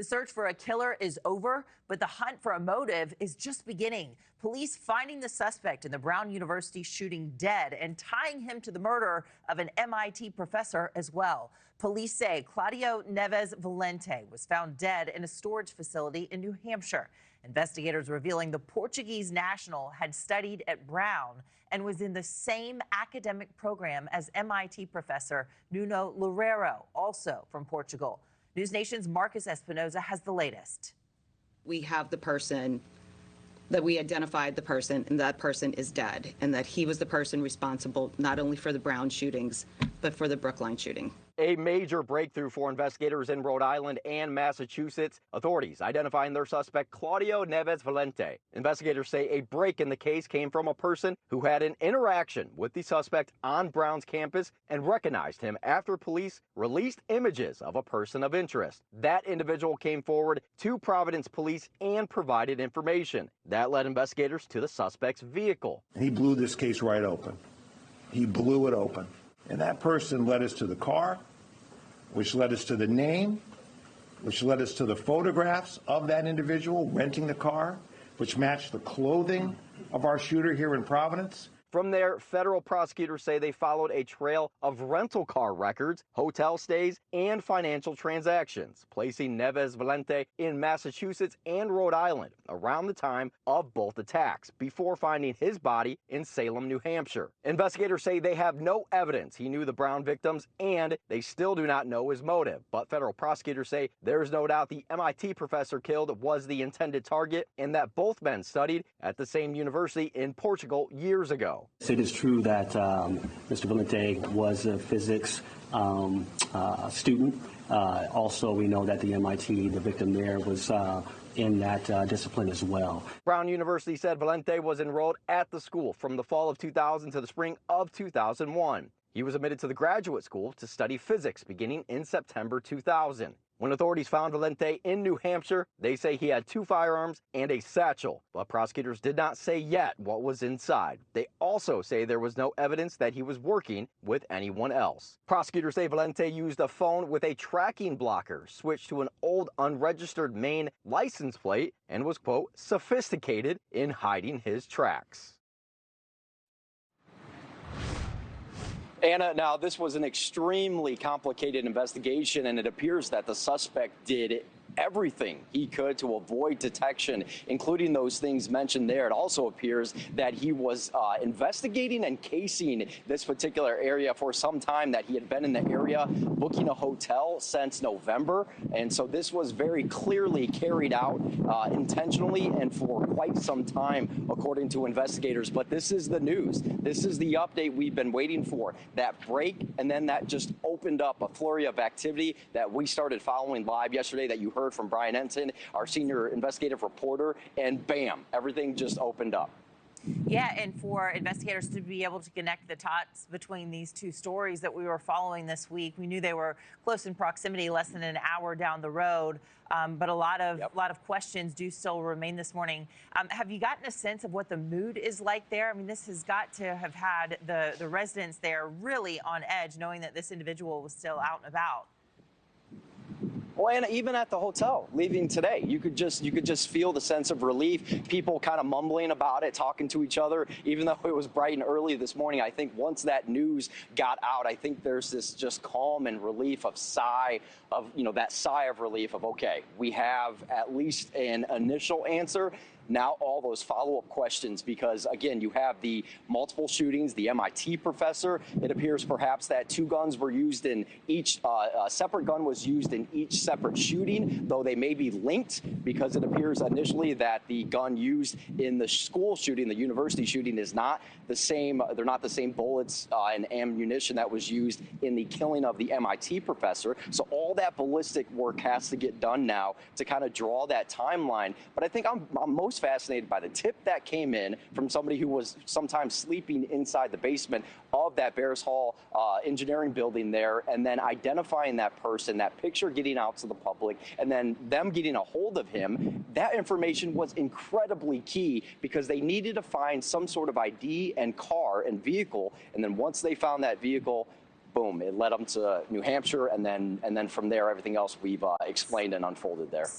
The search for a killer is over, but the hunt for a motive is just beginning. Police finding the suspect in the Brown University shooting dead and tying him to the murder of an MIT professor as well. Police say Claudio Neves Valente was found dead in a storage facility in New Hampshire. Investigators revealing the Portuguese national had studied at Brown and was in the same academic program as MIT professor Nuno Loureiro, also from Portugal. News Nation's Marcus Espinoza has the latest. We have the person, that we identified the person, and that person is dead, and that he was the person responsible not only for the Brown shootings, but for the Brookline shooting. A major breakthrough for investigators in Rhode Island and Massachusetts. Authorities identifying their suspect, Claudio Neves Valente. Investigators say a break in the case came from a person who had an interaction with the suspect on Brown's campus and recognized him after police released images of a person of interest. That individual came forward to Providence Police and provided information. That led investigators to the suspect's vehicle. He blew this case right open. He blew it open. And that person led us to the car, which led us to the name, which led us to the photographs of that individual renting the car, which matched the clothing of our shooter here in Providence. From there, federal prosecutors say they followed a trail of rental car records, hotel stays, and financial transactions, placing Neves Valente in Massachusetts and Rhode Island around the time of both attacks, before finding his body in Salem, New Hampshire. Investigators say they have no evidence he knew the Brown victims, and they still do not know his motive. But federal prosecutors say there is no doubt the MIT professor killed was the intended target, and that both men studied at the same university in Portugal years ago. It is true that Mr. Valente was a physics student. Also, we know that the MIT, the victim there, was in that discipline as well. Brown University said Valente was enrolled at the school from the fall of 2000 to the spring of 2001. He was admitted to the graduate school to study physics beginning in September 2000. When authorities found Valente in New Hampshire, they say he had 2 firearms and a satchel, but prosecutors did not say yet what was inside. They also say there was no evidence that he was working with anyone else. Prosecutors say Valente used a phone with a tracking blocker, switched to an old unregistered Maine license plate, and was, quote, sophisticated in hiding his tracks. Anna, now this was an extremely complicated investigation, and it appears that the suspect did everything he could to avoid detection, including those things mentioned there. It also appears that he was investigating and casing this particular area for some time, that he had been in the area booking a hotel since November. And so this was very clearly carried out intentionally and for quite some time, according to investigators. But this is the news. This is the update we've been waiting for. That break, and then that just opened up a flurry of activity that we started following live yesterday, that you heard from Brian Ensign, our senior investigative reporter, and bam, everything just opened up. Yeah, and for investigators to be able to connect the dots between these two stories that we were following this week, we knew they were close in proximity, less than an hour down the road, but a lot of questions do still remain this morning. Have you gotten a sense of what the mood is like there? I mean, this has got to have had the residents there really on edge, knowing that this individual was still out and about. Well, and even at the hotel, leaving today, you could just feel the sense of relief. People kind of mumbling about it, talking to each other, even though it was bright and early this morning. I think once that news got out, I think there's this just calm and relief of sigh of, that sigh of relief of, okay, we have at least an initial answer. Now all those follow-up questions, because again, you have the multiple shootings, the MIT professor. It appears perhaps that 2 guns were used in each, a separate gun was used in each separate shooting, though they may be linked, because it appears initially that the gun used in the school shooting, the university shooting, is not the same. They're not the same bullets and ammunition that was used in the killing of the MIT professor. So all that ballistic work has to get done now to kind of draw that timeline. But I think I'm most fascinated by the tip that came in from somebody who was sometimes sleeping inside the basement of that Bears Hall engineering building there, and then identifying that person, that picture getting out to the public, and then them getting a hold of him. That information was incredibly key, because they needed to find some sort of ID and car and vehicle. And then once they found that vehicle, boom, it led them to New Hampshire, and then from there, everything else we've explained and unfolded there.